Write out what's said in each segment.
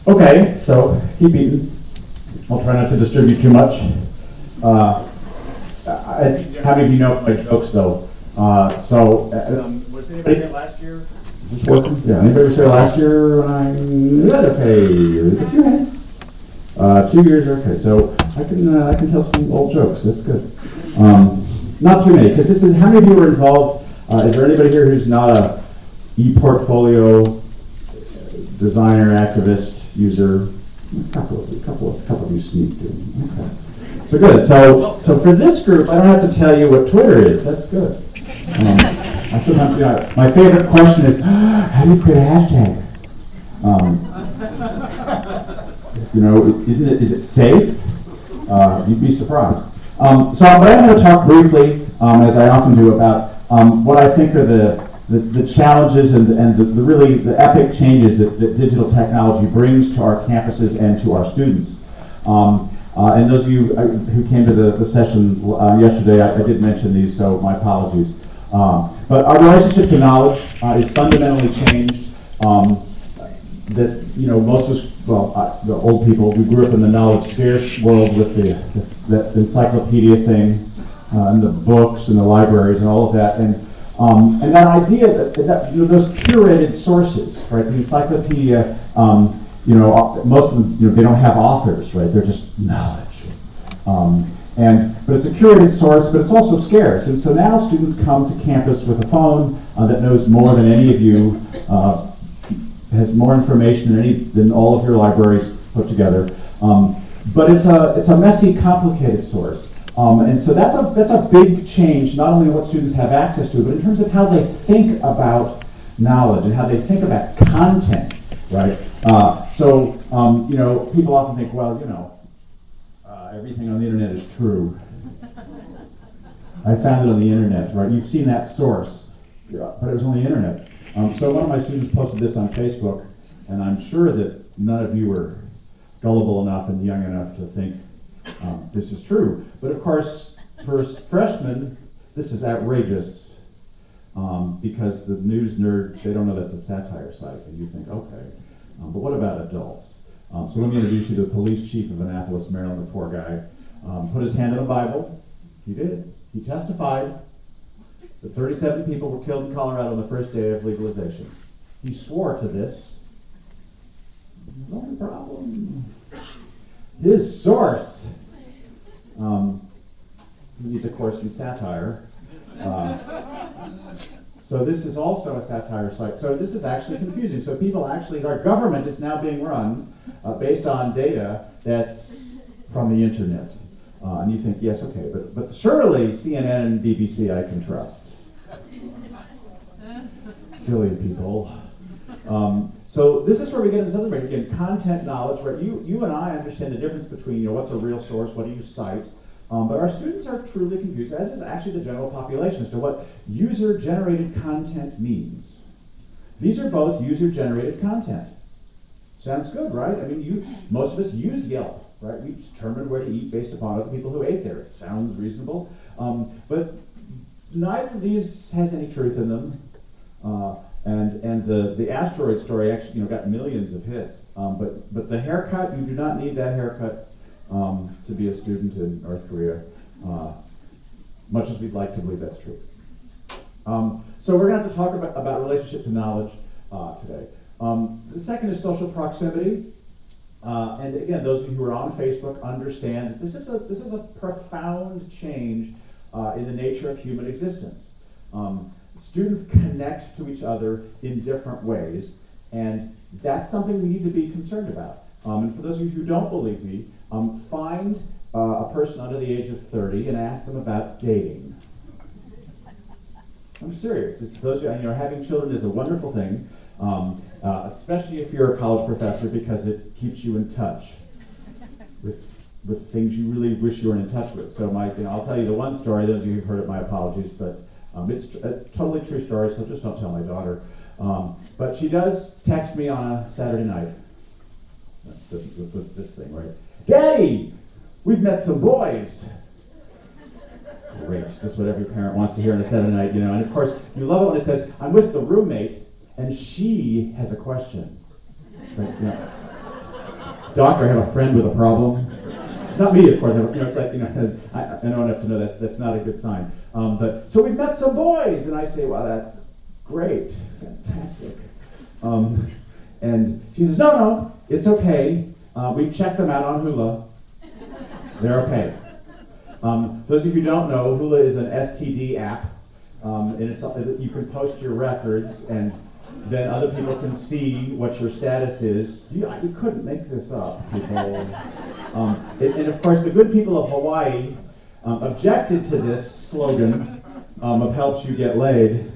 Okay, so keep eating. I'll try not to distribute too much. How many of you know my jokes, though? Was anybody here last year? Is this working? Yeah, anybody was here last year when I... Okay, a few hands. 2 years, okay, so I can tell some old jokes, that's good. Not too many, because this is, how many of you were involved? Is there anybody here who's not a ePorfolio designer, activist, user? A couple of you sneaked in. Okay. So good. So for this group, I don't have to tell you what Twitter is. That's good. I sometimes, my favorite question is, how do you create a hashtag? Is it safe? You'd be surprised. So I'm going to talk briefly, as I often do, about what I think are the challenges and the epic changes that digital technology brings to our campuses and to our students. And those of you who came to the session yesterday, I did mention these, so my apologies. But our relationship to knowledge is fundamentally changed. Most of us, the old people, we grew up in the knowledge-scarce world with the encyclopedia thing, and the books and the libraries and all of that. And that idea that those curated sources, right? The encyclopedia, most of them, they don't have authors, right? They're just knowledge. But it's a curated source, but it's also scarce. And so now students come to campus with a phone that knows more than any of you, has more information than all of your libraries put together. But it's a messy, complicated source. And so that's a big change, not only in what students have access to, but in terms of how they think about knowledge and how they think about content, right? People often think, everything on the internet is true. I found it on the internet, right? You've seen that source, but it was on the internet. So one of my students posted this on Facebook, and I'm sure that none of you were gullible enough and young enough to think this is true. But of course, for freshmen, this is outrageous because the news nerd, they don't know that's a satire site, and you think, okay. But what about adults? So let me introduce you to the police chief of Annapolis, Maryland, the poor guy. Put his hand on the Bible. He did. He testified that 37 people were killed in Colorado on the first day of legalization. He swore to this. The only problem, his source. He needs a course in satire. So this is also a satire site. So this is actually confusing. So our government is now being run based on data that's from the internet. And you think, yes, okay, but surely CNN and BBC I can trust. Silly people. So this is where we get into something, right? Again, content knowledge, where you and I understand the difference between what's a real source, what do you cite, but our students are truly confused, as is actually the general population, as to what user-generated content means. These are both user-generated content. Sounds good, right? I mean, most of us use Yelp, right? We determine where to eat based upon other people who ate there. Sounds reasonable. But neither of these has any truth in them. And the asteroid story actually got millions of hits. But the haircut, you do not need that haircut to be a student in North Korea, much as we'd like to believe that's true. So we're going to have to talk about relationship to knowledge today. The second is social proximity. And again, those of you who are on Facebook understand that this is a profound change in the nature of human existence. Students connect to each other in different ways, and that's something we need to be concerned about. And for those of you who don't believe me, find a person under the age of 30 and ask them about dating. I'm serious. Those of you, having children is a wonderful thing, especially if you're a college professor, because it keeps you in touch with things you really wish you weren't in touch with. So I'll tell you the one story. Those of you who've heard it, my apologies, but it's a totally true story, so just don't tell my daughter. But she does text me on a Saturday night. This thing, right? Daddy, we've met some boys. Great, just what every parent wants to hear on a Saturday night, And of course, you love it when it says, I'm with the roommate, and she has a question. It's like, Doctor, I have a friend with a problem. It's not me, of course. It's like, I know enough to know that's not a good sign. But so we've met some boys, and I say, well, that's great, fantastic. And she says, no, it's okay. We've checked them out on Hula. They're okay. Those of you who don't know, Hula is an STD app. And you can post your records, and then other people can see what your status is. You couldn't make this up, people. And of course, the good people of Hawaii objected to this slogan of helps you get laid,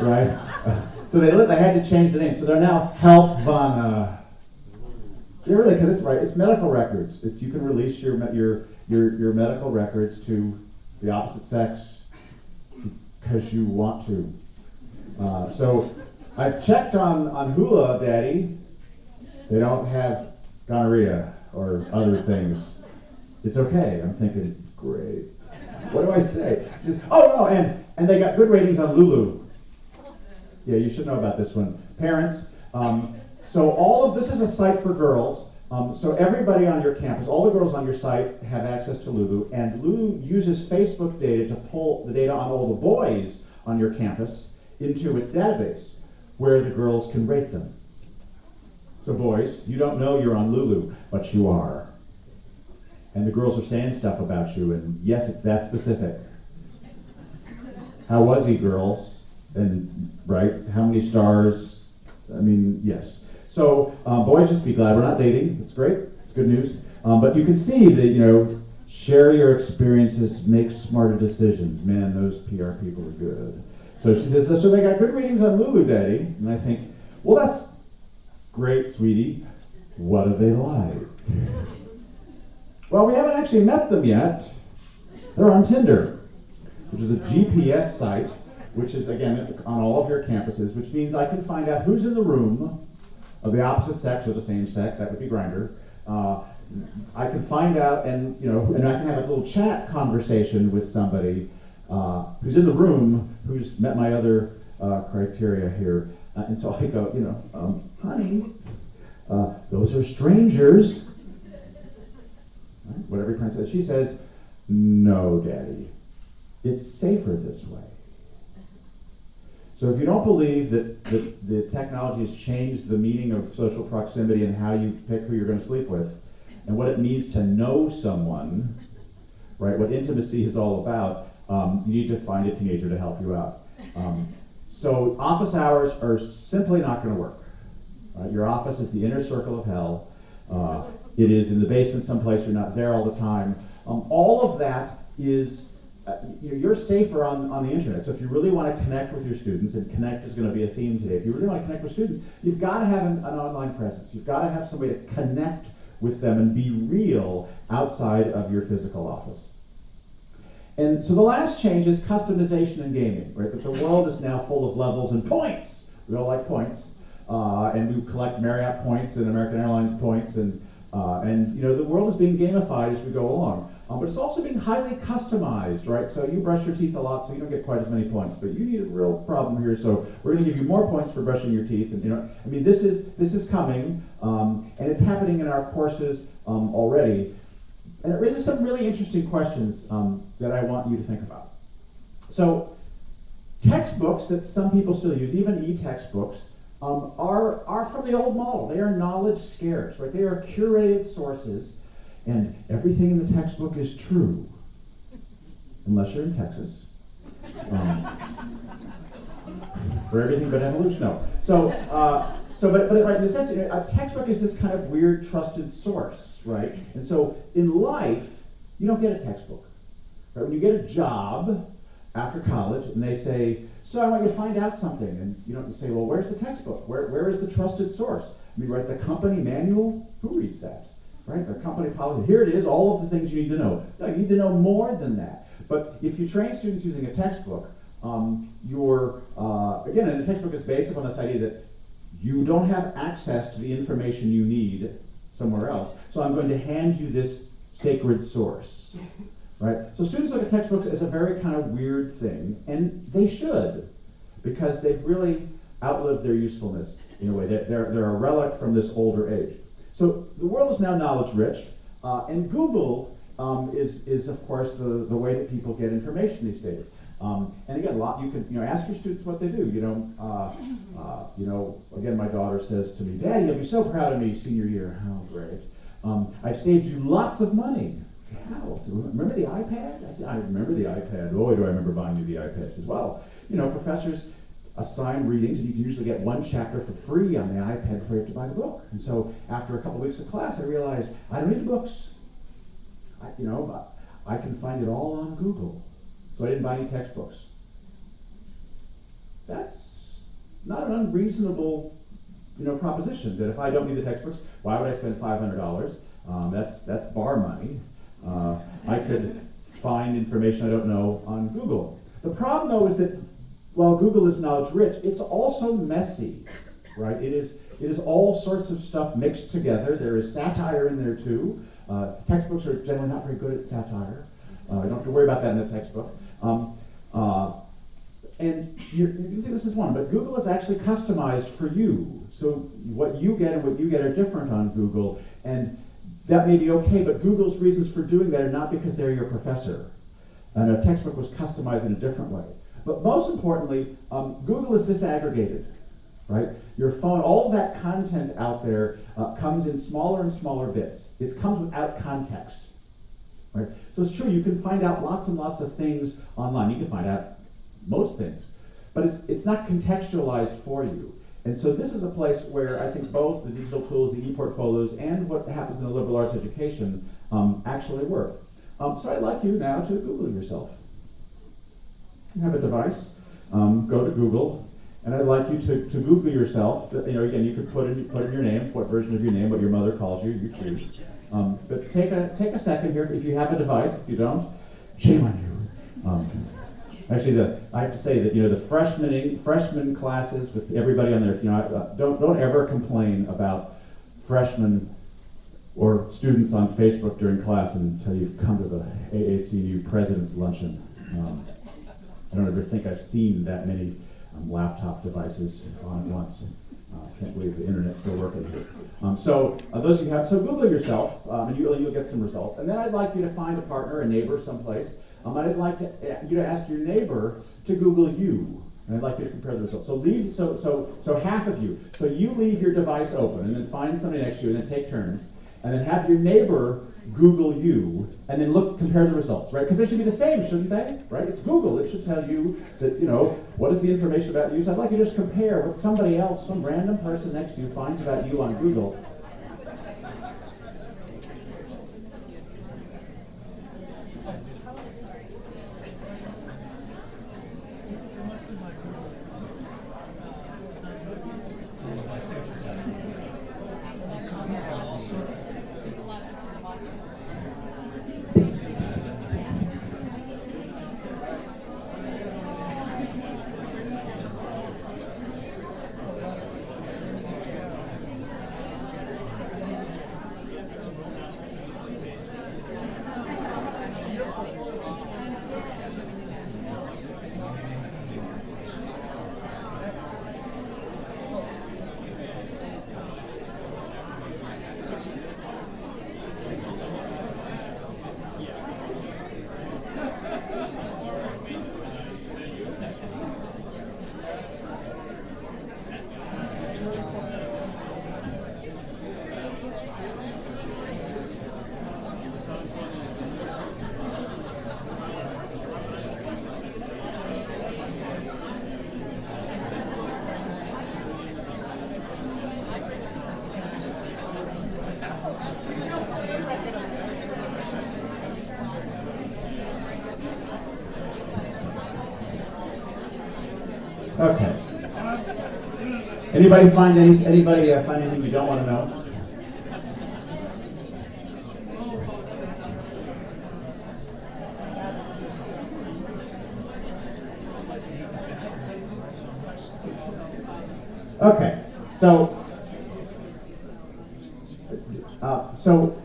right? So they had to change the name. So they're now Healthvana. Yeah, really, because it's right. It's medical records. You can release your medical records to the opposite sex because you want to. So I've checked on Hula, Daddy. They don't have gonorrhea or other things. It's okay. I'm thinking, great. What do I say? She says, oh no, and they got good ratings on Lulu. Yeah, you should know about this one. Parents, so all of this is a site for girls. So everybody on your campus, all the girls on your site have access to Lulu, and Lulu uses Facebook data to pull the data on all the boys on your campus into its database, where the girls can rate them. So boys, you don't know you're on Lulu, but you are. And the girls are saying stuff about you, and yes, it's that specific. How was he, girls? And, right, how many stars? I mean, yes. So, boys, just be glad we're not dating. It's great. It's good news. But you can see that, share your experiences, make smarter decisions. Man, those PR people are good. So she says, so they got good ratings on Lulu, Daddy. And I think, well, that's great, sweetie. What are they like? Well, we haven't actually met them yet. They're on Tinder, which is a GPS site, which is, again, on all of your campuses, which means I can find out who's in the room of the opposite sex or the same sex. That would be Grindr. I can find out, and I can have a little chat conversation with somebody who's in the room, who's met my other criteria here. And so I go, honey, those are strangers. Right? What every parent says. She says, no, Daddy, it's safer this way. So if you don't believe that the technology has changed the meaning of social proximity and how you pick who you're going to sleep with, and what it means to know someone, right, what intimacy is all about, you need to find a teenager to help you out. So office hours are simply not going to work. Your office is the inner circle of hell. It is in the basement someplace. You're not there all the time. All of that is, you're safer on the internet. So if you really want to connect with your students, and connect is going to be a theme today, if you really want to connect with students, you've got to have an online presence. You've got to have some way to connect with them and be real outside of your physical office. And so the last change is customization and gaming, right? That the world is now full of levels and points. We all like points. And we collect Marriott points and American Airlines points, and the world is being gamified as we go along. But it's also being highly customized, right? So you brush your teeth a lot, so you don't get quite as many points. But you need a real problem here, so we're going to give you more points for brushing your teeth. And this is coming, and it's happening in our courses already. And it raises some really interesting questions that I want you to think about. So textbooks that some people still use, even e-textbooks, are from the old model. They are knowledge-scarce, right? They are curated sources, and everything in the textbook is true, unless you're in Texas. For everything but evolution, no. But right, in a sense, a textbook is this kind of weird, trusted source, right? And so in life, you don't get a textbook. Right? When you get a job after college, and they say, so I want you to find out something, and you say, well, where's the textbook? Where is the trusted source? I mean, right, the company manual? Who reads that? Right, the company policy. Here it is, all of the things you need to know. No, you need to know more than that. But if you train students using a textbook, and a textbook is based upon this idea that you don't have access to the information you need somewhere else, so I'm going to hand you this sacred source. Right? So students look at textbooks as a very kind of weird thing, and they should, because they've really outlived their usefulness in a way. They're a relic from this older age. So the world is now knowledge rich, and Google is of course the way that people get information these days. And again, you can ask your students what they do. Again, my daughter says to me, "Daddy, you'll be so proud of me senior year." Oh, great! I've saved you lots of money. How? So, remember the iPad? I said, I remember the iPad. Boy, do I remember buying you the iPad as well. Professors assign readings, and you can usually get one chapter for free on the iPad before you have to buy the book. And so after a couple weeks of class, I realized I don't need the books. I can find it all on Google. So I didn't buy any textbooks. That's not an unreasonable, proposition. That if I don't need the textbooks, why would I spend $500? That's bar money. I could find information I don't know on Google. The problem, though, is that while Google is knowledge rich, it's also messy, right? It is all sorts of stuff mixed together. There is satire in there too. Textbooks are generally not very good at satire. You don't have to worry about that in the textbook. And you think this is one, but Google is actually customized for you. So what you get and what you get are different on Google, and that may be okay, but Google's reasons for doing that are not because they're your professor. And a textbook was customized in a different way. But most importantly, Google is disaggregated, right? Your phone, all of that content out there comes in smaller and smaller bits. It comes without context, right? So it's true, you can find out lots and lots of things online. You can find out most things, but it's not contextualized for you. And so this is a place where I think both the digital tools, the ePortfolios, and what happens in the liberal arts education actually work. So I'd like you now to Google yourself. You have a device, go to Google, and I'd like you to Google yourself. Again, you could put in your name, what version of your name, what your mother calls you, you choose. But take a second here. If you have a device, if you don't, shame on you. Actually, I have to say that the freshman classes with everybody on there. Don't ever complain about freshmen or students on Facebook during class until you've come to the AAC&U President's Luncheon. I don't ever think I've seen that many laptop devices on at once. Can't believe the internet's still working here. So those you have, so Google yourself, and you'll get some results. And then I'd like you to find a partner, a neighbor someplace. I'd like you to ask your neighbor to Google you, and I'd like you to compare the results. So half of you. So you leave your device open, and then find somebody next to you, and then take turns, and then have your neighbor Google you, and then compare the results, right? Because they should be the same, shouldn't they? Right? It's Google. It should tell you that, what is the information about you. So I'd like you to just compare what somebody else, some random person next to you finds about you on Google. Okay. Anybody find anything you don't want to know? Okay. So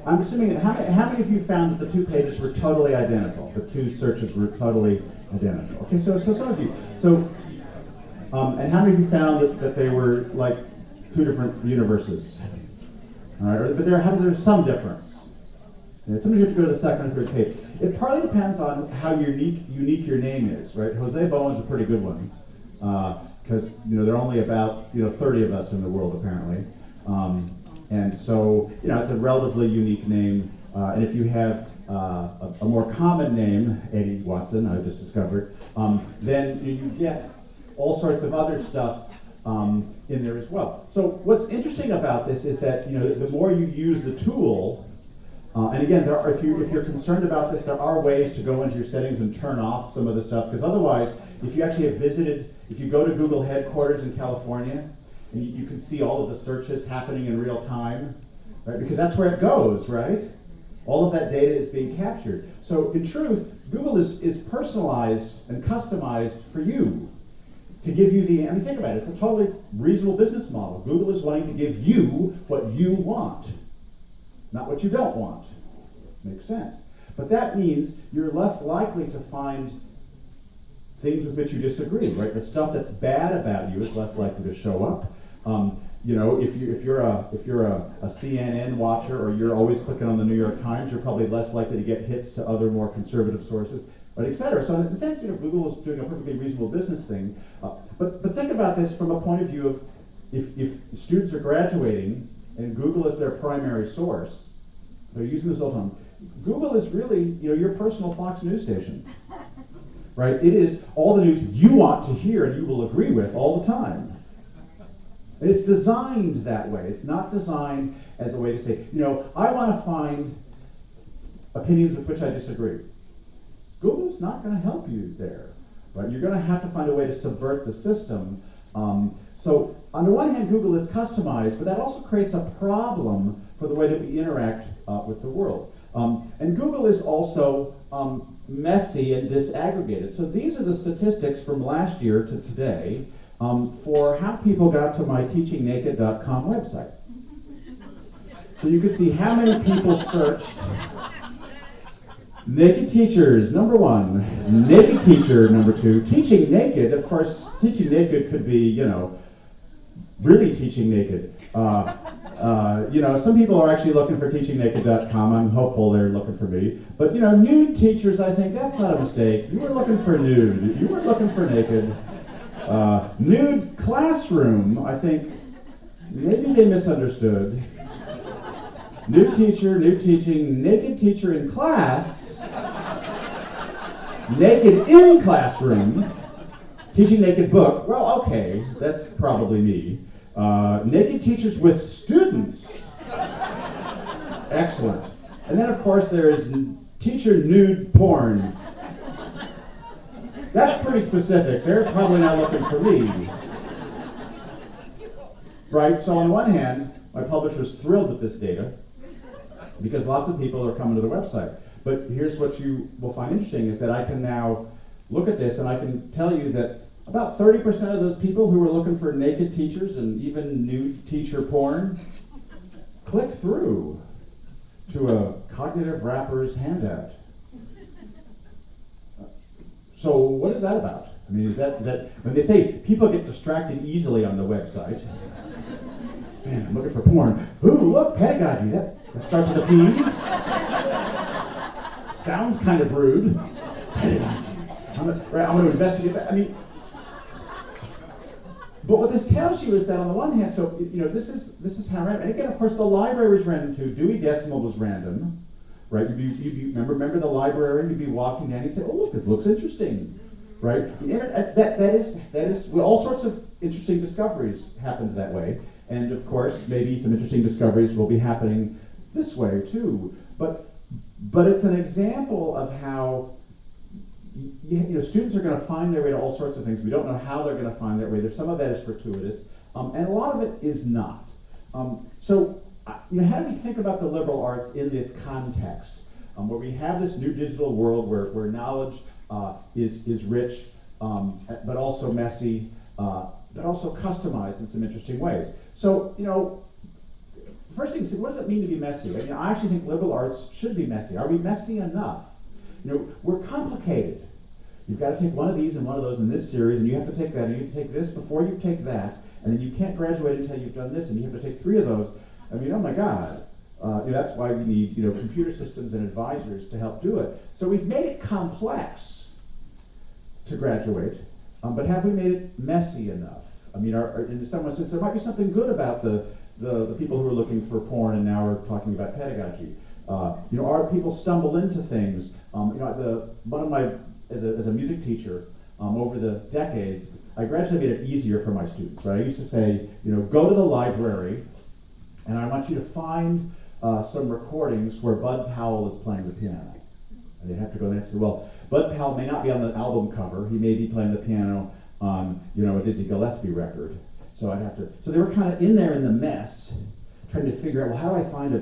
I'm assuming that how many of you found that the two pages were totally identical? The two searches were totally identical. Okay, so some of you. And how many of you found that they were like two different universes? All right, but there's some difference. And sometimes you have to go to the second or third page. It partly depends on how unique your name is, right? José Bowen's a pretty good one, because there are only about 30 of us in the world apparently, and so it's a relatively unique name. And if you have a more common name, Eddie Watson, I just discovered, then you get all sorts of other stuff in there as well. So what's interesting about this is that the more you use the tool, and again, if you're concerned about this, there are ways to go into your settings and turn off some of the stuff, because otherwise, if you actually have visited, if you go to Google headquarters in California, and you can see all of the searches happening in real time, right? Because that's where it goes, right? All of that data is being captured. So in truth, Google is personalized and customized for you to give you think about it, it's a totally reasonable business model. Google is wanting to give you what you want, not what you don't want. Makes sense. But that means you're less likely to find things with which you disagree, right? The stuff that's bad about you is less likely to show up. If you're a CNN watcher, or you're always clicking on the New York Times, you're probably less likely to get hits to other more conservative sources, but et cetera. So in a sense, Google is doing a perfectly reasonable business thing. But think about this from a point of view of if students are graduating and Google is their primary source, they're using this all the time. Google is really your personal Fox News station, right? It is all the news you want to hear and you will agree with all the time. And it's designed that way. It's not designed as a way to say, I want to find opinions with which I disagree. Google's not going to help you there, right? You're going to have to find a way to subvert the system. So on the one hand, Google is customized, but that also creates a problem for the way that we interact with the world. And Google is also messy and disaggregated. So these are the statistics from last year to today for how people got to my teachingnaked.com website. So you can see how many people searched naked teachers, number 1, naked teacher, number 2, teaching naked. Of course, teaching naked could be, really teaching naked. Some people are actually looking for teachingnaked.com. I'm hopeful they're looking for me. But, nude teachers, I think that's not a mistake. You were looking for nude. You weren't looking for naked. Nude classroom, I think maybe they misunderstood. Nude teacher, nude teaching, naked teacher in class, naked in classroom, teaching naked book. Well, okay, that's probably me. Naked teachers with students. Excellent. And then, of course, there's teacher nude porn. That's pretty specific. They're probably not looking for me. Right? So on one hand, my publisher's thrilled with this data because lots of people are coming to the website. But here's what you will find interesting is that I can now look at this and I can tell you that about 30% of those people who were looking for naked teachers and even nude teacher porn click through to a Cognitive Wrappers handout. So what is that about? I mean, is that when they say people get distracted easily on the website, man, I'm looking for porn. Ooh, look, pedagogy. That starts with a P. Sounds kind of rude. Pedagogy. I'm going to investigate that. I mean, but what this tells you is that on the one hand, so this is how random. And again, of course, the library was random too. Dewey Decimal was random. Right? You'd remember the librarian, you'd be walking down, you'd say, oh, look, this looks interesting. Right? The internet, that is well, all sorts of interesting discoveries happened that way. And of course, maybe some interesting discoveries will be happening this way too. But it's an example of how students are going to find their way to all sorts of things. We don't know how they're going to find their way. There's some of that is fortuitous, and a lot of it is not. How do we think about the liberal arts in this context, where we have this new digital world where knowledge is rich, but also messy, but also customized in some interesting ways? So, first thing, what does it mean to be messy? I actually think liberal arts should be messy. Are we messy enough? We're complicated. You've got to take one of these and one of those in this series, and you have to take that, and you have to take this before you take that, and then you can't graduate until you've done this, and you have to take 3 of those. I mean, oh my God. That's why we need computer systems and advisors to help do it. So we've made it complex to graduate, but have we made it messy enough? I mean, in some sense, there might be something good about the people who are looking for porn and now are talking about pedagogy. Our people stumble into things. As a music teacher, over the decades, I gradually made it easier for my students. Right? I used to say, go to the library, and I want you to find some recordings where Bud Powell is playing the piano. And they have to go there and say, well, Bud Powell may not be on the album cover. He may be playing the piano on, a Dizzy Gillespie record. So I'd have to. So they were kind of in there in the mess, trying to figure out, well, how do I find a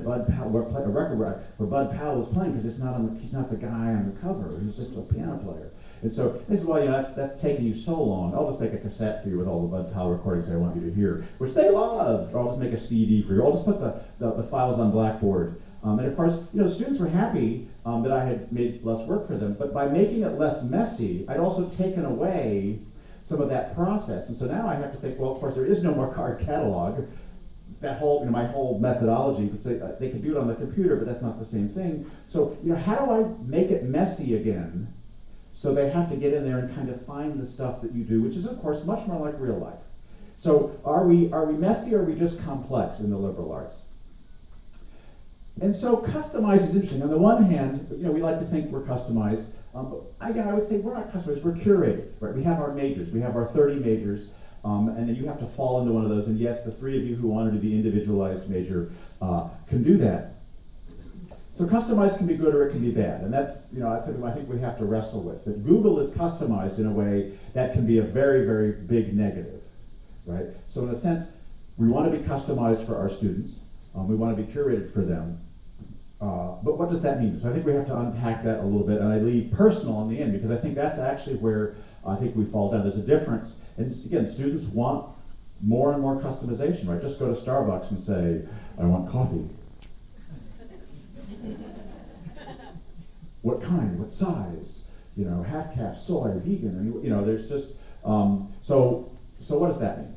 record where Bud Powell is playing? Because he's not the guy on the cover. He's just a piano player. And so this is why that's taking you so long. I'll just make a cassette for you with all the Bud Powell recordings I want you to hear, which they love. Or I'll just make a CD for you. I'll just put the files on Blackboard. And of course, students were happy that I had made less work for them. But by making it less messy, I'd also taken away some of that process. And so now I have to think, well, of course, there is no more card catalog. That whole, my whole methodology would say they could do it on the computer, but that's not the same thing. So, how do I make it messy again? So they have to get in there and kind of find the stuff that you do, which is, of course, much more like real life. So are we messy or are we just complex in the liberal arts? And so customized is interesting. On the one hand, we like to think we're customized. But again, I would say we're not customized, we're curated. Right? We have our majors. We have our 30 majors. And then you have to fall into one of those. And yes, the three of you who want to do the individualized major can do that. So customized can be good or it can be bad. And that's, I think we have to wrestle with. That Google is customized in a way that can be a very, very big negative, right? So in a sense, we want to be customized for our students. We want to be curated for them. But what does that mean? So I think we have to unpack that a little bit. And I leave personal in the end because I think that's actually where I think we fall down. There's a difference. And again, students want more and more customization, right? Just go to Starbucks and say, I want coffee. What kind? What size? Half calf, soy, vegan. And, there's just so what does that mean?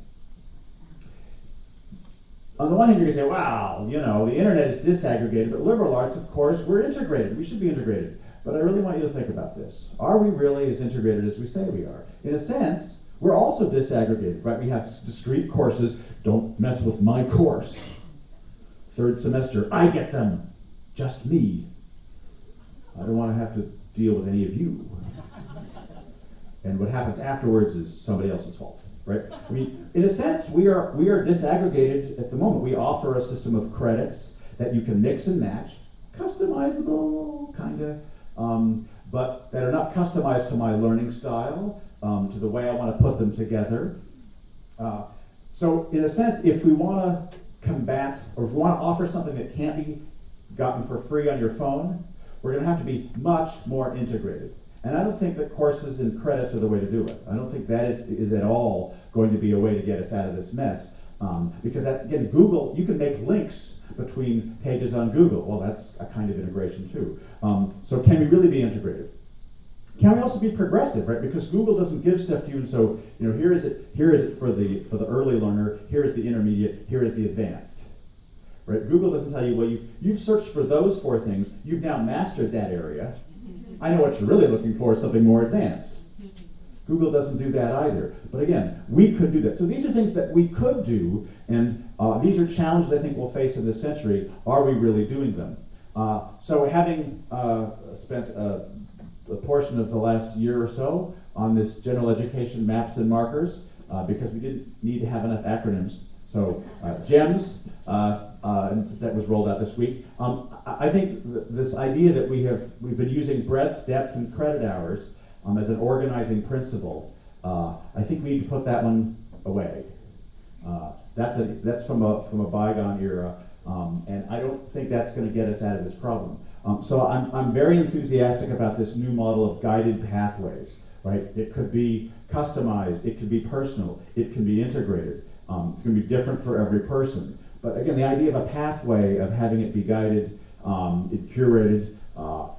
On the one hand, you're going to say, wow, the internet is disaggregated, but liberal arts, of course, we're integrated. We should be integrated. But I really want you to think about this. Are we really as integrated as we say we are? In a sense, we're also disaggregated, right? We have discrete courses. Don't mess with my course. Third semester, I get them. Just me. I don't want to have to deal with any of you. And what happens afterwards is somebody else's fault, right? I mean, in a sense, we are disaggregated at the moment. We offer a system of credits that you can mix and match, customizable, kind of, but that are not customized to my learning style, to the way I want to put them together. So in a sense, if we want to combat, or if we want to offer something that can't be gotten for free on your phone, we're going to have to be much more integrated. And I don't think that courses and credits are the way to do it. I don't think that is at all going to be a way to get us out of this mess. Because again, Google, you can make links between pages on Google. Well, that's a kind of integration too. So can we really be integrated? Can we also be progressive, right? Because Google doesn't give stuff to you, and so here is it for the early learner, here is the intermediate, here is the advanced. Right? Google doesn't tell you, well, you've searched for those 4 things, you've now mastered that area. I know what you're really looking for is something more advanced. Google doesn't do that either. But again, we could do that. So these are things that we could do, and these are challenges I think we'll face in this century. Are we really doing them? So having spent a portion of the last year or so on this general education maps and markers, because we didn't need to have enough acronyms. So GEMS, and since that was rolled out this week, I think this idea that we've been using breadth, depth, and credit hours as an organizing principle, I think we need to put that one away. That's from a bygone era, and I don't think that's going to get us out of this problem. So I'm very enthusiastic about this new model of guided pathways. Right? It could be customized, it could be personal, it can be integrated. It's going to be different for every person. But again, the idea of a pathway, of having it be guided, curated.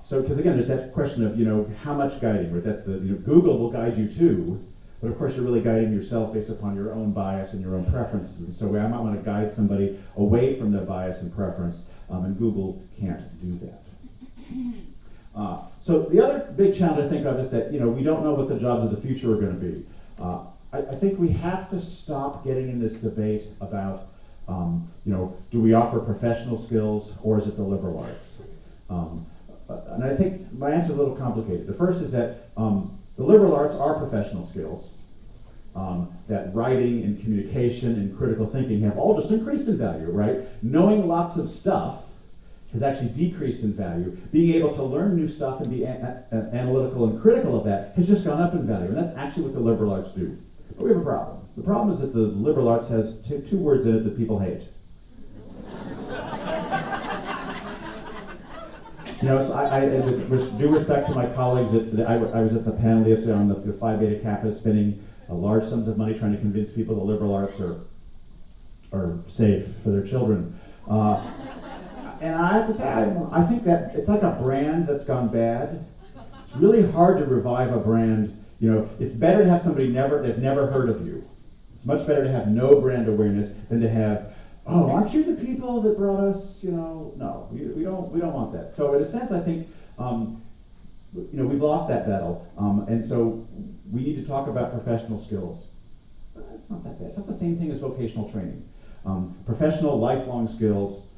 So, because again, there's that question of how much guiding. Right? That's the Google will guide you to, But of course, you're really guiding yourself based upon your own bias and your own preferences. And so I might want to guide somebody away from their bias and preference, and Google can't do that. So the other big challenge I think of is that we don't know what the jobs of the future are going to be. I think we have to stop getting in this debate about, do we offer professional skills or is it the liberal arts? And I think my answer is a little complicated. The first is that the liberal arts are professional skills, that writing and communication and critical thinking have all just increased in value, right? Knowing lots of stuff has actually decreased in value. Being able to learn new stuff and be analytical and critical of that has just gone up in value, and that's actually what the liberal arts do. But we have a problem. The problem is that the liberal arts has two words in it that people hate. So with due respect to my colleagues, I was at the panel yesterday on the Phi Beta Kappa spending large sums of money trying to convince people the liberal arts are safe for their children. And I have to say, I think that it's like a brand that's gone bad. It's really hard to revive a brand. It's better to have somebody they've never heard of you. It's much better to have no brand awareness than to have, oh, aren't you the people that brought us, no, we don't want that. So in a sense, I think, we've lost that battle. And so we need to talk about professional skills. It's not that bad. It's not the same thing as vocational training. Professional, lifelong skills.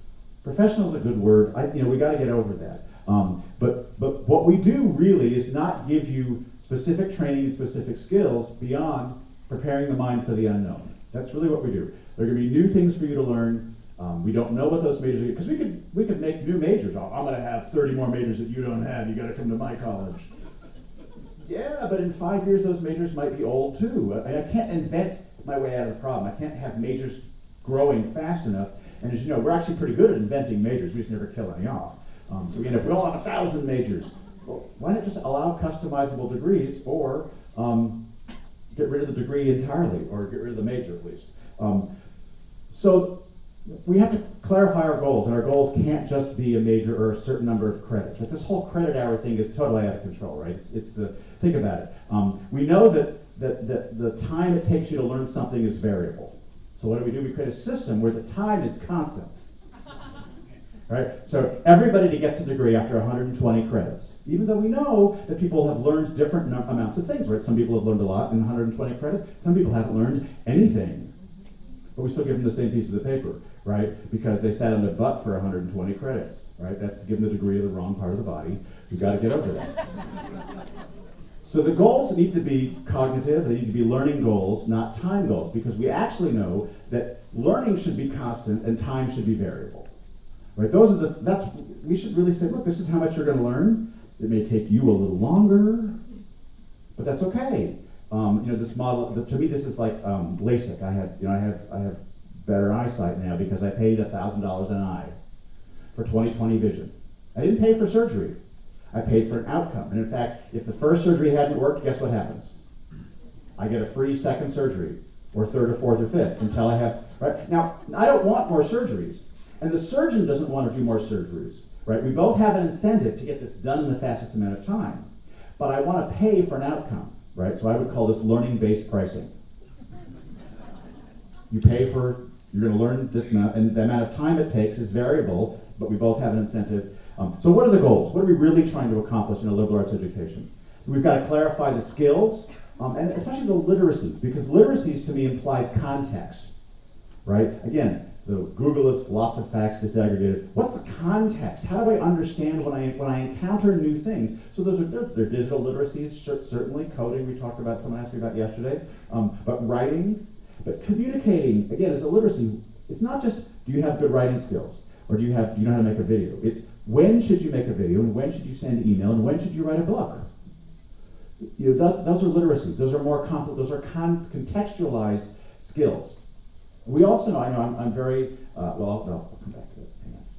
Professional is a good word. We got to get over that. But what we do really is not give you specific training and specific skills beyond preparing the mind for the unknown. That's really what we do. There are going to be new things for you to learn. We don't know what those majors are, because we could make new majors. I'm going to have 30 more majors that you don't have. You got to come to my college. Yeah, but in 5 years, those majors might be old too. I can't invent my way out of the problem. I can't have majors growing fast enough. And as you know, we're actually pretty good at inventing majors. We just never kill any off. So we end up, we all have 1,000 majors. Well, why not just allow customizable degrees, or get rid of the degree entirely, or get rid of the major at least. So we have to clarify our goals, and our goals can't just be a major or a certain number of credits. Like this whole credit hour thing is totally out of control, right? Think about it. We know that the time it takes you to learn something is variable. So what do? We create a system where the time is constant. Right? So everybody gets a degree after 120 credits, even though we know that people have learned different amounts of things, right? Some people have learned a lot in 120 credits. Some people haven't learned anything. But we still give them the same pieces of paper, right? Because they sat on their butt for 120 credits, right? That's to give them the degree of the wrong part of the body. We've got to get over that. So the goals need to be cognitive. They need to be learning goals, not time goals, because we actually know that learning should be constant and time should be variable. Right? We should really say, look, this is how much you're going to learn. It may take you a little longer, but that's okay. This model, to me, this is like LASIK. I have better eyesight now because I paid $1,000 an eye for 20/20 vision. I didn't pay for surgery. I paid for an outcome. And in fact, if the first surgery hadn't worked, guess what happens? I get a free second surgery, or third or fourth or fifth, until I have, right? Now, I don't want more surgeries. And the surgeon doesn't want to do more surgeries, right? We both have an incentive to get this done in the fastest amount of time. But I want to pay for an outcome, right? So I would call this learning-based pricing. You're going to learn this amount, and the amount of time it takes is variable, but we both have an incentive. So what are the goals? What are we really trying to accomplish in a liberal arts education? We've got to clarify the skills, and especially the literacies, because literacies to me implies context, right? Again, the Google is lots of facts disaggregated. What's the context? How do I understand when I encounter new things? So they're digital literacies, certainly. Coding, we talked about, someone asked me about yesterday. But writing, but communicating, again, is a literacy. It's not just, do you have good writing skills? Or do you know how to make a video? It's, when should you make a video, and when should you send email, and when should you write a book? Those are literacies. Those are more contextualized skills. We also know, I'm very, I'll come back to it.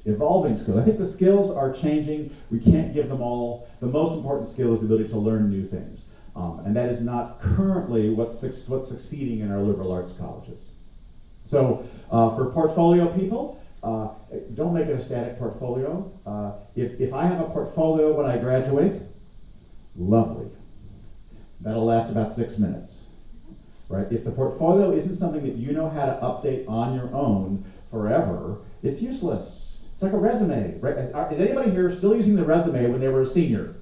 Evolving skills. I think the skills are changing. We can't give them all. The most important skill is the ability to learn new things. And that is not currently what's succeeding in our liberal arts colleges. So for portfolio people, don't make it a static portfolio. If I have a portfolio when I graduate, lovely. That'll last about 6 minutes. right? If the portfolio isn't something that you know how to update on your own forever, it's useless. It's like a resume, right? Is anybody here still using the resume when they were a senior?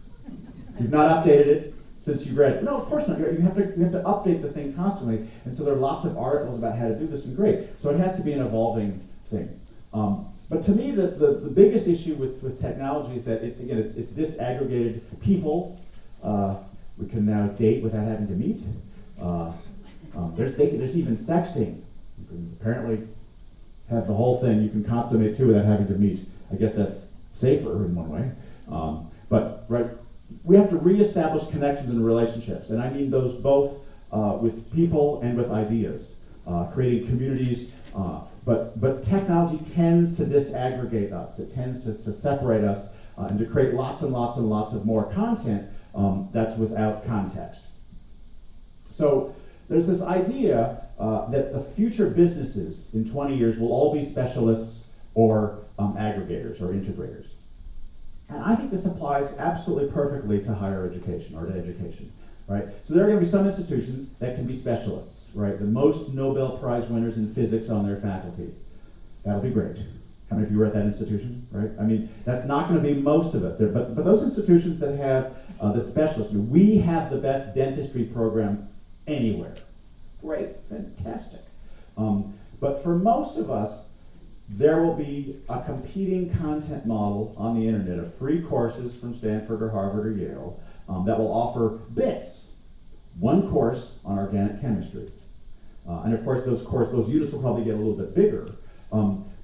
You've not updated it since you graduated? No, of course not. You have to update the thing constantly, and so there are lots of articles about how to do this, and great. So it has to be an evolving thing. But to me, the biggest issue with technology is that it's disaggregated people. We can now date without having to meet. There's even sexting. You can apparently have the whole thing. You can consummate too without having to meet. I guess that's safer in one way. But right, we have to reestablish connections and relationships, and I mean those both with people and with ideas, creating communities. But technology tends to disaggregate us. It tends to separate us and to create lots and lots and lots of more content that's without context. So there's this idea that the future businesses in 20 years will all be specialists or aggregators or integrators. And I think this applies absolutely perfectly to higher education or to education, right? So there are going to be some institutions that can be specialists, right? The most Nobel Prize winners in physics on their faculty. That'll be great. How many of you were at that institution, right? I mean, that's not going to be most of us there, but those institutions that have the specialists, we have the best dentistry program anywhere. Great, fantastic. But for most of us, there will be a competing content model on the internet of free courses from Stanford or Harvard or Yale that will offer bits. One course on organic chemistry. And of course, those units will probably get a little bit bigger.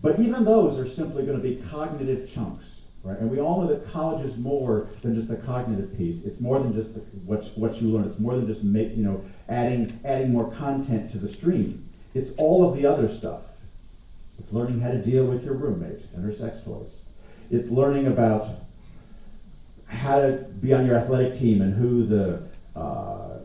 But even those are simply going to be cognitive chunks, right? And we all know that college is more than just the cognitive piece. It's more than just what you learn. It's more than just adding more content to the stream. It's all of the other stuff. It's learning how to deal with your roommate and her sex toys. It's learning about how to be on your athletic team and who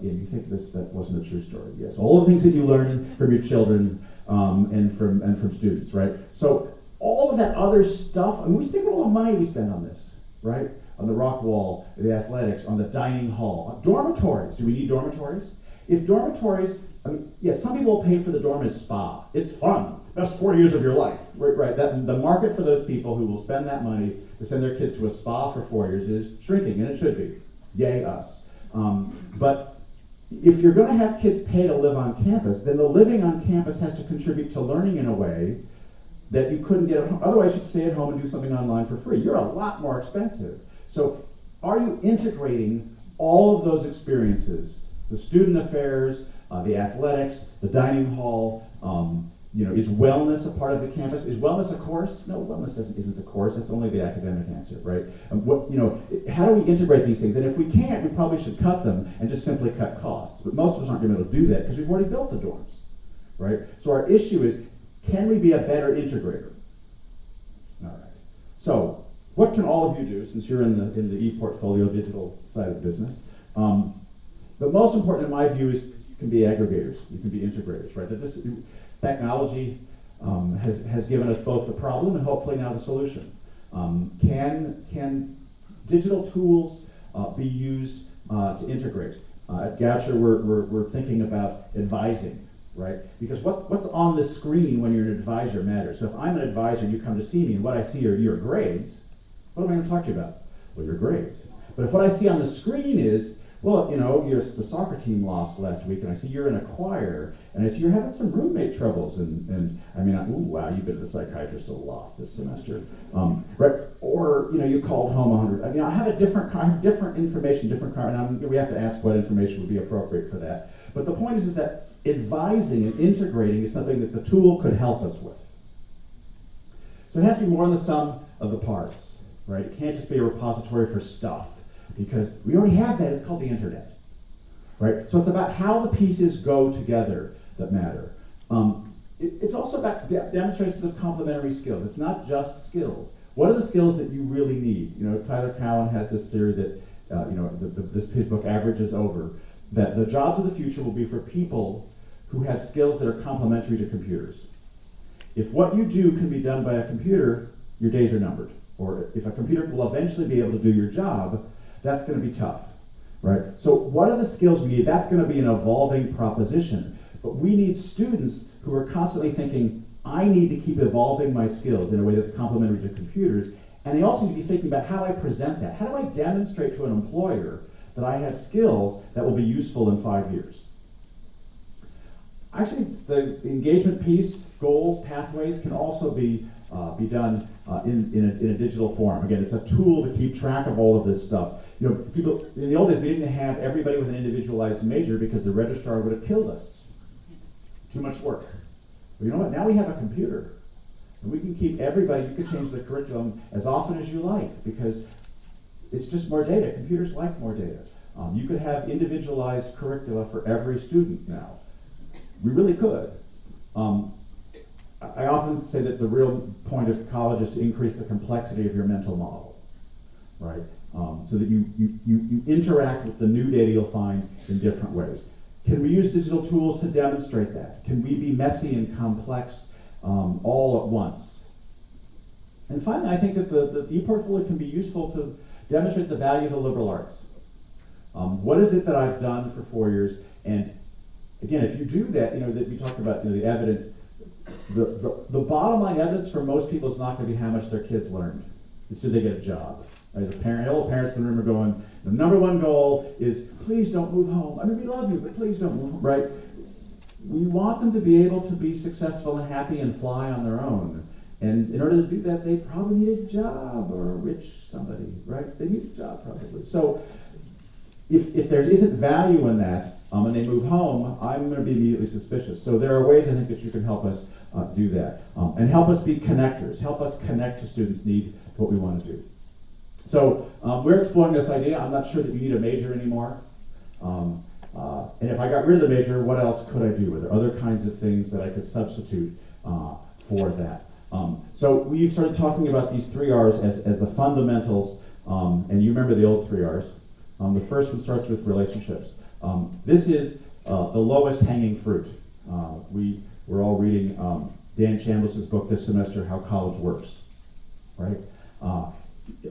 you think that wasn't a true story. Yes, all the things that you learn from your children and from students, right? So all of that other stuff, I mean, we just think of all the money we spend on this, right? On the rock wall, the athletics, on the dining hall, dormitories. Do we need dormitories? If dormitories, some people pay for the dorm as spa. It's fun. Best 4 years of your life, right? The market for those people who will spend that money to send their kids to a spa for 4 years is shrinking, and it should be. Yay us. But if you're going to have kids pay to live on campus, then the living on campus has to contribute to learning in a way that you couldn't get at home. Otherwise, you'd stay at home and do something online for free. You're a lot more expensive. So are you integrating all of those experiences, the student affairs, the athletics, the dining hall, is wellness a part of the campus? Is wellness a course? No, wellness isn't a course. That's only the academic answer, right? How do we integrate these things? And if we can't, we probably should cut them and just simply cut costs. But most of us aren't going to be able to do that because we've already built the dorms, right? So our issue is, can we be a better integrator? All right. So what can all of you do, since you're in the ePorfolio digital side of the business? The most important in my view is you can be aggregators, you can be integrators, right? That this technology has given us both the problem and hopefully now the solution. Can digital tools be used to integrate? At Goucher, we're thinking about advising, right? Because what's on the screen when you're an advisor matters. So if I'm an advisor, you come to see me, and what I see are your grades, what am I going to talk to you about? Well, your grades. But if what I see on the screen is, well, the soccer team lost last week, and I see you're in a choir, and I see you're having some roommate troubles, and wow, you've been to the psychiatrist a lot this semester, right? Or you called home 100. I have different information, and we have to ask what information would be appropriate for that. But the point is that advising and integrating is something that the tool could help us with. So it has to be more than the sum of the parts, right? It can't just be a repository for stuff, because we already have that. It's called the internet, right? So it's about how the pieces go together that matter. It's also about demonstrations of complementary skills. It's not just skills. What are the skills that you really need? Tyler Cowen has this theory that his book averages over that the jobs of the future will be for people who have skills that are complementary to computers. If what you do can be done by a computer, your days are numbered. Or if a computer will eventually be able to do your job, that's going to be tough, right? So what are the skills we need? That's going to be an evolving proposition. But we need students who are constantly thinking, I need to keep evolving my skills in a way that's complementary to computers, and they also need to be thinking about how I present that. How do I demonstrate to an employer that I have skills that will be useful in 5 years? Actually, the engagement piece, goals, pathways can also be done in a digital form. Again, it's a tool to keep track of all of this stuff. You know, people in the old days, we didn't have everybody with an individualized major because the registrar would have killed us. Too much work. But you know what? Now we have a computer, and we can keep everybody. You can change the curriculum as often as you like because it's just more data. Computers like more data. You could have individualized curricula for every student now. We really could. I often say that the real point of college is to increase the complexity of your mental model, right? So that you interact with the new data you'll find in different ways. Can we use digital tools to demonstrate that? Can we be messy and complex all at once? And finally, I think that the ePorfolio can be useful to demonstrate the value of the liberal arts. What is it that I've done for 4 years? And again, if you do that, you know, that we talked about, you know, the evidence, the bottom line evidence for most people is not going to be how much their kids learned. It's did they get a job. As a parent, all the parents in the room are going, the number one goal is, please don't move home. I mean, we love you, but please don't move home, right? We want them to be able to be successful and happy and fly on their own. And in order to do that, they probably need a job or a rich somebody, right? They need a job probably. So if there isn't value in that, and they move home, I'm going to be immediately suspicious. So there are ways I think that you can help us do that. And help us be connectors. Help us connect to students' need to what we want to do. So we're exploring this idea. I'm not sure that you need a major anymore. And if I got rid of the major, what else could I do? Were there other kinds of things that I could substitute for that? So we've started talking about these 3 R's as the fundamentals, and you remember the old 3 R's. The first one starts with relationships. This is the lowest hanging fruit. We're all reading Dan Chambliss's book this semester, How College Works, right?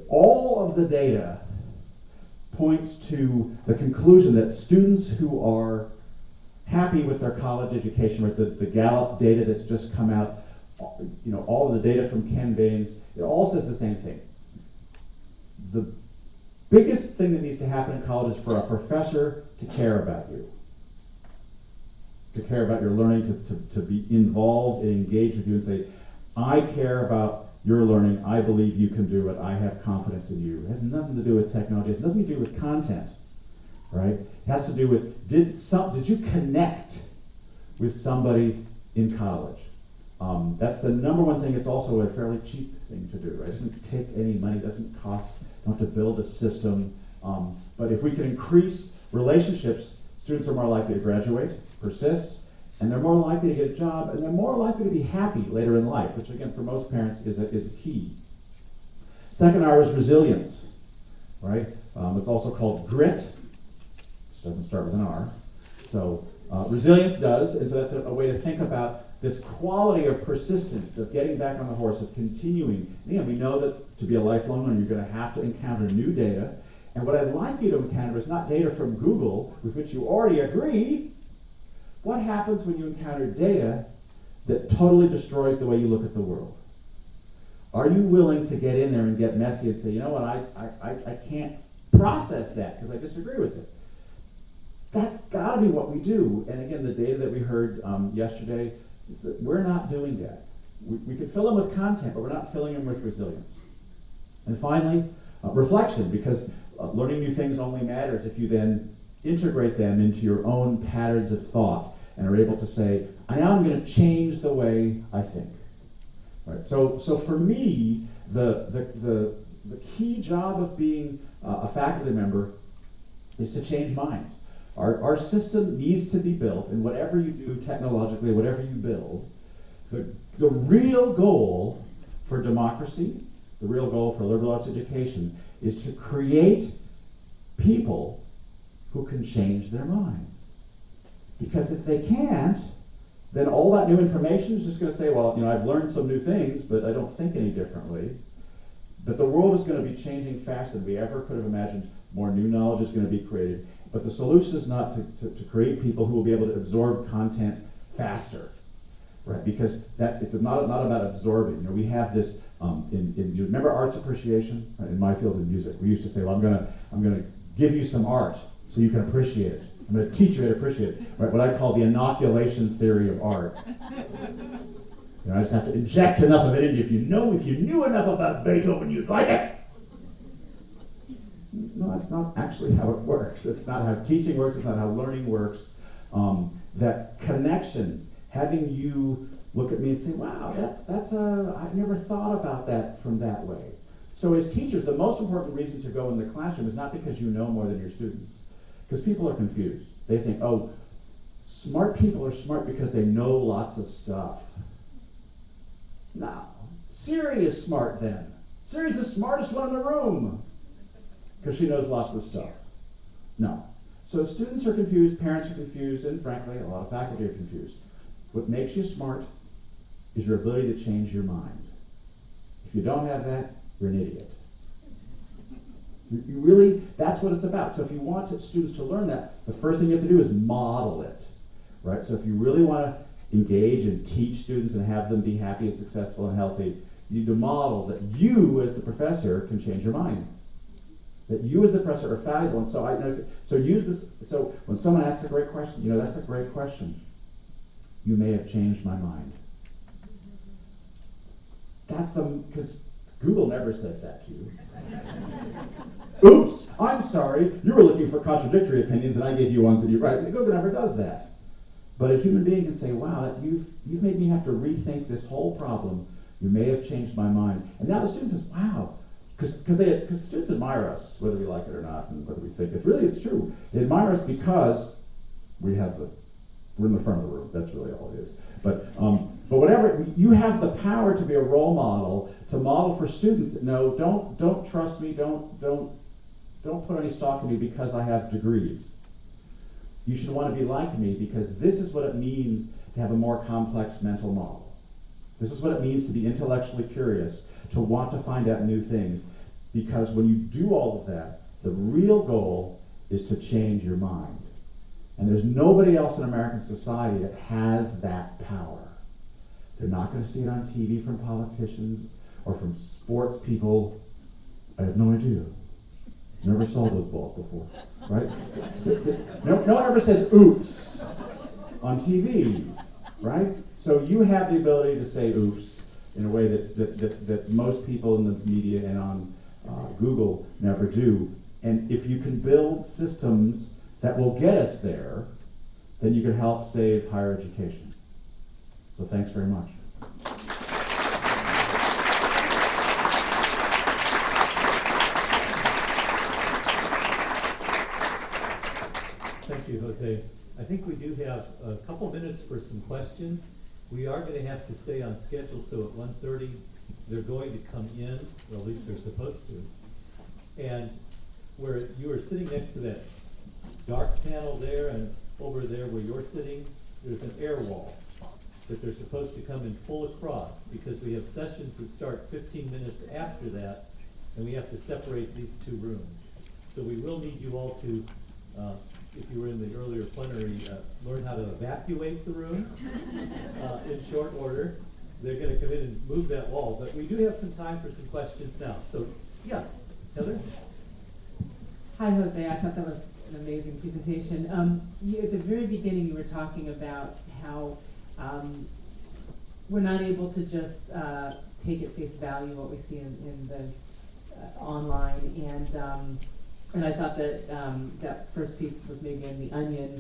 All of the data points to the conclusion that students who are happy with their college education, right? The Gallup data that's just come out, you know, all of the data from Ken Baines, it all says the same thing. The biggest thing that needs to happen in college is for a professor to care about you, to care about your learning, to be involved and engaged with you and say, I care about your learning, I believe you can do it, I have confidence in you. It has nothing to do with technology, it has nothing to do with content, right? It has to do with, did you connect with somebody in college? That's the number one thing. It's also a fairly cheap thing to do, right? It doesn't take any money, it doesn't cost, you don't have to build a system. But if we can increase relationships, students are more likely to graduate, persist, and they're more likely to get a job, and they're more likely to be happy later in life, which again, for most parents is a key. Second R is resilience, right? It's also called grit, which doesn't start with an R. So resilience does, and so that's a way to think about this quality of persistence, of getting back on the horse, of continuing. And again, we know that to be a lifelong learner, you're going to have to encounter new data. And what I'd like you to encounter is not data from Google, with which you already agree. What happens when you encounter data that totally destroys the way you look at the world? Are you willing to get in there and get messy and say, you know what, I can't process that because I disagree with it? That's got to be what we do. And again, the data that we heard yesterday is that we're not doing that. We could fill them with content, but we're not filling them with resilience. And finally, reflection, because learning new things only matters if you then integrate them into your own patterns of thought and are able to say, now I'm going to change the way I think. Right? So for me, the key job of being a faculty member is to change minds. Our system needs to be built, and whatever you do technologically, whatever you build, the real goal for democracy, the real goal for liberal arts education, is to create people who can change their minds. Because if they can't, then all that new information is just going to say, well, I've learned some new things, but I don't think any differently. But the world is going to be changing faster than we ever could have imagined. More new knowledge is going to be created. But the solution is not to create people who will be able to absorb content faster, right? Because it's not about absorbing. You know, we have this you remember arts appreciation, right? In my field of music, we used to say, well, I'm gonna give you some art so you can appreciate it. I'm going to teach you how to appreciate it, right? What I call the inoculation theory of art. You know, I just have to inject enough of it into you. If you knew enough about Beethoven, you'd like it. No, that's not actually how it works. It's not how teaching works. It's not how learning works. That connections, having you look at me and say, wow, I never thought about that from that way. So as teachers, the most important reason to go in the classroom is not because you know more than your students. Because people are confused. They think, oh, smart people are smart because they know lots of stuff. No. Siri is smart then. Siri's the smartest one in the room because she knows lots of stuff. No. So students are confused, parents are confused, and frankly, a lot of faculty are confused. What makes you smart is your ability to change your mind. If you don't have that, you're an idiot. You really, that's what it's about. So if you want students to learn that, the first thing you have to do is model it, right? So if you really want to engage and teach students and have them be happy and successful and healthy, you need to model that you as the professor can change your mind. That you as the professor are valuable. And so use this. So when someone asks a great question, you know, that's a great question. You may have changed my mind. Because Google never says that to you. Oops, I'm sorry, you were looking for contradictory opinions and I gave you ones that you right. Google never does that. But a human being can say, wow, you've made me have to rethink this whole problem. You may have changed my mind. And now the student says, wow, because students admire us, whether we like it or not, and whether we think it's true. They admire us because we're in the front of the room. That's really all it is. But whatever, you have the power to be a role model, to model for students that know, don't trust me, don't put any stock in me because I have degrees. You should want to be like me because this is what it means to have a more complex mental model. This is what it means to be intellectually curious, to want to find out new things. Because when you do all of that, the real goal is to change your mind. And there's nobody else in American society that has that power. They're not going to see it on TV from politicians or from sports people. I have no idea. Never saw those balls before, right? No one ever says oops on TV, right? So you have the ability to say oops in a way that most people in the media and on Google never do. And if you can build systems that will get us there, then you can help save higher education. So thanks very much. Thank you, Jose. I think we do have a couple minutes for some questions. We are going to have to stay on schedule, so at 1:30 they're going to come in, or at least they're supposed to. And where you are sitting next to that dark panel there, and over there where you're sitting, there's an air wall that they're supposed to come in full across, because we have sessions that start 15 minutes after that, and we have to separate these two rooms. So we will need you all to, if you were in the earlier plenary, learn how to evacuate the room in short order. They're going to come in and move that wall, but we do have some time for some questions now. So, yeah, Heather? Hi, Jose. I thought that was an amazing presentation. At the very beginning, you were talking about how we're not able to just take at face value what we see in the online, and I thought that that first piece was maybe in the Onion,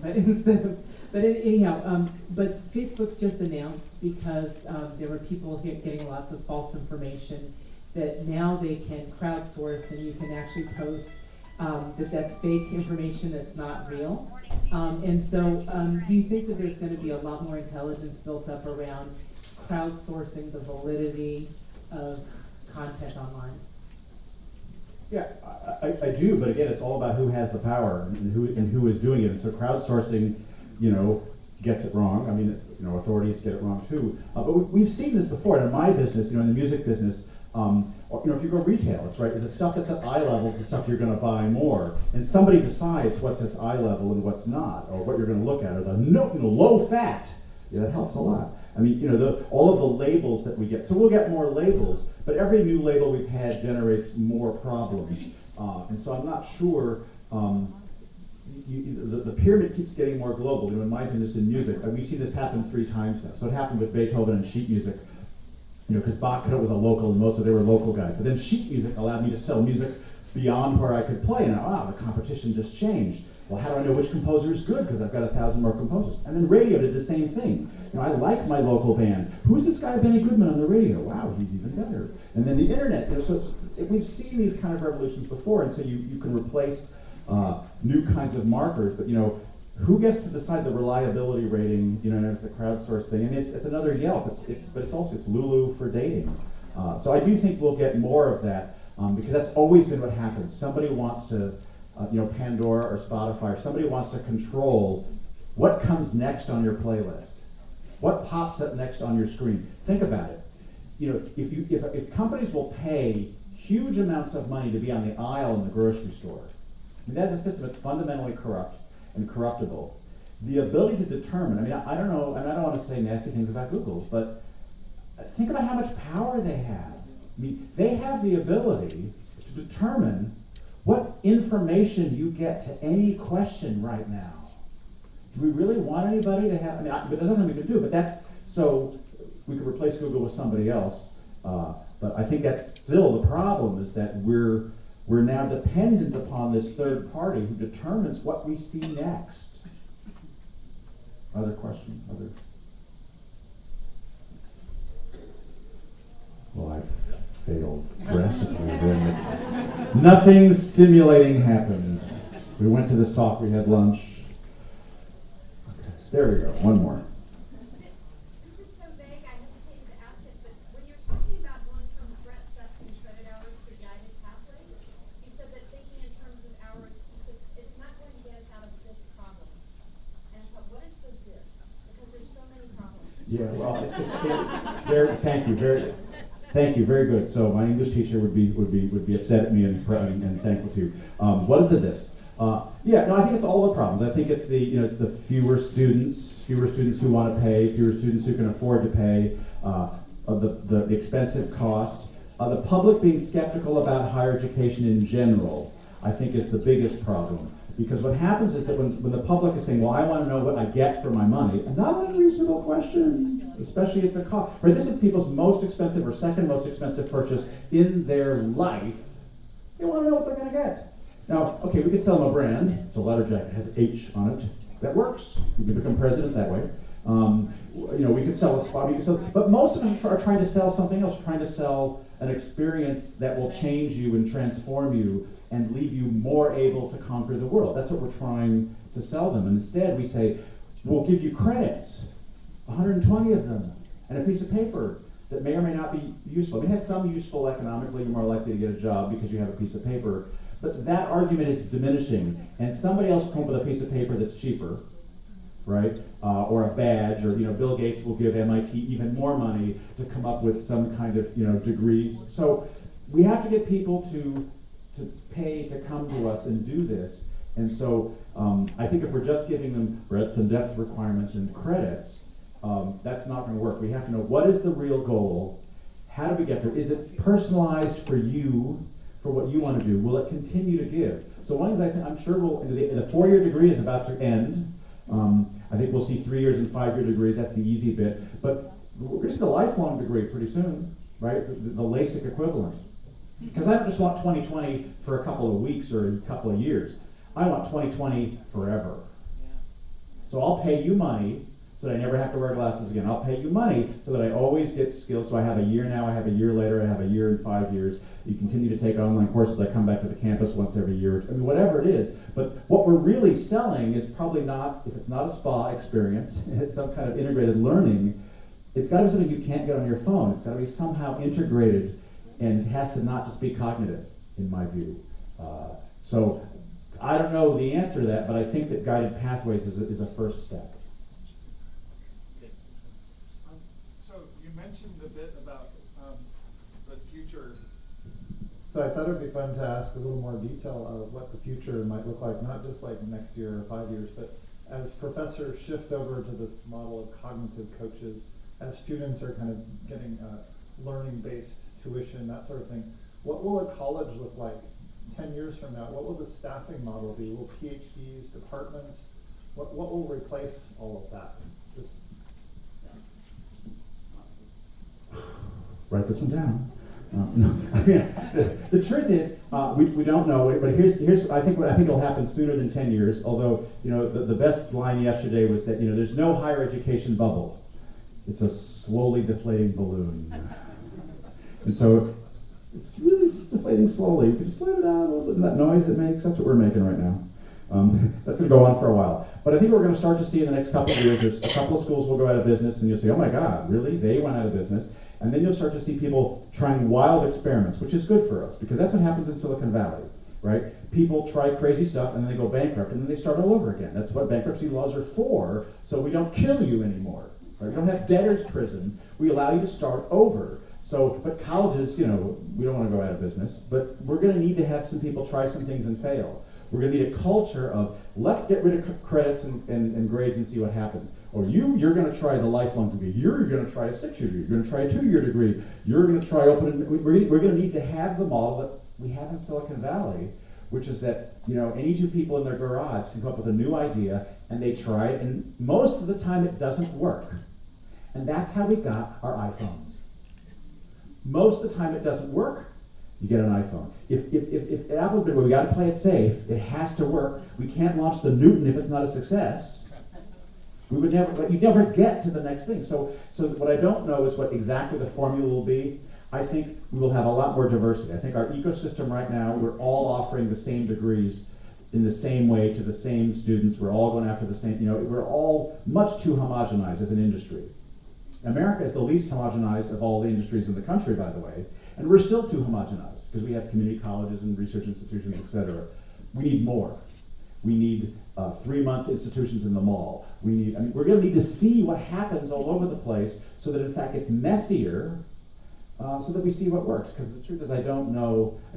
but anyhow, but Facebook just announced, because there were people getting lots of false information, that now they can crowdsource, and you can actually post that's fake information, that's not real. And so do you think that there's going to be a lot more intelligence built up around crowdsourcing the validity of content online? Yeah, I do, but again, it's all about who has the power and who is doing it. And so crowdsourcing, gets it wrong. I mean, authorities get it wrong too. But we've seen this before. In my business, in the music business, Or, if you go retail, it's right, the stuff that's at eye level is the stuff you're gonna buy more, and somebody decides what's at eye level and what's not, or what you're gonna look at, or the low fat, that helps a lot. I mean, all of the labels that we get, so we'll get more labels, but every new label we've had generates more problems. And so I'm not sure, the pyramid keeps getting more global. In my business in music, we've seen this happen 3 times now. So it happened with Beethoven and sheet music, because Bach was a local and Mozart, they were local guys. But then sheet music allowed me to sell music beyond where I could play. And the competition just changed. Well, how do I know which composer is good? Because I've got 1,000 more composers. And then radio did the same thing. I like my local band. Who's this guy Benny Goodman on the radio? Wow, he's even better. And then the internet. So we've seen these kind of revolutions before, and so you can replace new kinds of markers. But who gets to decide the reliability rating? It's a crowdsourced thing, and it's another Yelp. But it's Lulu for dating. So I do think we'll get more of that because that's always been what happens. Somebody wants to. Pandora or Spotify, or somebody wants to control what comes next on your playlist, what pops up next on your screen. Think about it. If companies will pay huge amounts of money to be on the aisle in the grocery store, that's a system that's fundamentally corrupt and corruptible. The ability to determine, I don't know, and I don't want to say nasty things about Google, but think about how much power they have. They have the ability to determine what information you get to any question right now. Do we really want anybody to have, but there's nothing we can do, but that's, so we could replace Google with somebody else, but I think that's still the problem, is that we're now dependent upon this third party who determines what we see next. Other question? Well, I failed drastically. Nothing stimulating happened. We went to this talk, we had lunch. Okay, there we go, one more. This is so vague, I hesitated to ask it, but when you're talking about going from threat theft and credit hours to guided pathways, you said that thinking in terms of hours, you said it's not going to get us out of this problem. And I thought, what is the this? Because there's so many problems. Yeah, well, it's very, thank you, very good. So my English teacher would be upset at me and thankful to you. What is the this? I think it's all the problems. I think it's it's the fewer students who want to pay, fewer students who can afford to pay, the expensive cost, the public being skeptical about higher education in general. I think is the biggest problem. Because what happens is that when the public is saying, well, I want to know what I get for my money, not an unreasonable question, especially at the cost. Right, this is people's most expensive or second most expensive purchase in their life. They want to know what they're going to get. Now, okay, we could sell them a brand. It's a letter jacket, it has H on it. That works. You can become president that way. We could sell a spot, but most of us are trying to sell something else, trying to sell an experience that will change you and transform you and leave you more able to conquer the world. That's what we're trying to sell them. And instead we say, we'll give you credits, 120 of them, and a piece of paper that may or may not be useful. It has some useful economically, you're more likely to get a job because you have a piece of paper. But that argument is diminishing, and somebody else will come up with a piece of paper that's cheaper, right? Or a badge, or Bill Gates will give MIT even more money to come up with some kind of degrees. So we have to get people to pay to come to us and do this. And so I think if we're just giving them breadth and depth requirements and credits, that's not going to work. We have to know, what is the real goal? How do we get there? Is it personalized for you, for what you want to do? Will it continue to give? So one thing I'm sure the 4-year degree is about to end. I think we'll see 3 years and 5-year degrees. That's the easy bit. But we're going to see a lifelong degree pretty soon, right? The LASIK equivalent. Because I don't just want 2020 for a couple of weeks or a couple of years. I want 2020 forever. So I'll pay you money so that I never have to wear glasses again. I'll pay you money so that I always get skills. So I have a year now, I have a year later, I have a year in 5 years. You continue to take online courses. I come back to the campus once every year. Whatever it is. But what we're really selling is probably not, if it's not a spa experience, it's some kind of integrated learning, it's got to be something you can't get on your phone. It's got to be somehow integrated, and it has to not just be cognitive, in my view. So I don't know the answer to that, but I think that guided pathways is a first step. So you mentioned a bit about the future So I thought it'd be fun to ask a little more detail of what the future might look like, not just like next year or 5 years, but as professors shift over to this model of cognitive coaches, as students are kind of getting learning-based tuition, that sort of thing, what will a college look like 10 years from now? What will the staffing model be? Will PhDs, departments, what will replace all of that? Just, Write this one down. No. The truth is, we don't know, but here's I think it'll happen sooner than 10 years. Although the best line yesterday was that there's no higher education bubble. It's a slowly deflating balloon, and so it's really deflating slowly. You can just let it out a little bit, and that noise it makes. That's what we're making right now. That's going to go on for a while. But I think we're going to start to see in the next couple of years, there's a couple of schools will go out of business, and you'll say, oh my God, really? They went out of business. And then you'll start to see people trying wild experiments, which is good for us, because that's what happens in Silicon Valley, right? People try crazy stuff, and then they go bankrupt, and then they start all over again. That's what bankruptcy laws are for, so we don't kill you anymore. Right? We don't have debtor's prison. We allow you to start over. So, but colleges, we don't want to go out of business, but we're going to need to have some people try some things and fail. We're going to need a culture of, let's get rid of credits and grades and see what happens. Or you're going to try the lifelong degree. You're going to try a 6-year degree. You're going to try a 2-year degree. You're going to try we're going to need to have the model that we have in Silicon Valley, which is that, any two people in their garage can come up with a new idea, and they try it, and most of the time it doesn't work. And that's how we got our iPhones. Most of the time it doesn't work, you get an iPhone. If Apple did, we got to play it safe, it has to work. We can't launch the Newton if it's not a success. You'd never get to the next thing. So what I don't know is what exactly the formula will be. I think we will have a lot more diversity. I think our ecosystem right now, we're all offering the same degrees in the same way to the same students. We're all going after the same, we're all much too homogenized as an industry. America is the least homogenized of all the industries in the country, by the way, and we're still too homogenized because we have community colleges and research institutions, et cetera. We need more. We need 3-month institutions in the mall. We're going to need to see what happens all over the place so that, in fact, it's messier, so that we see what works. Because the truth is, I don't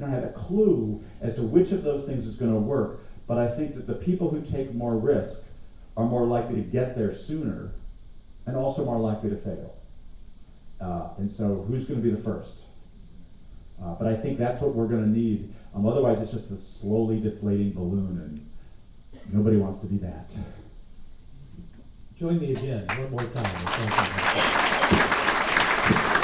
have a clue as to which of those things is going to work, but I think that the people who take more risk are more likely to get there sooner and also more likely to fail. And so who's going to be the first? But I think that's what we're going to need. Otherwise, it's just a slowly deflating balloon, and nobody wants to be that. Join me again one more time. Thank you.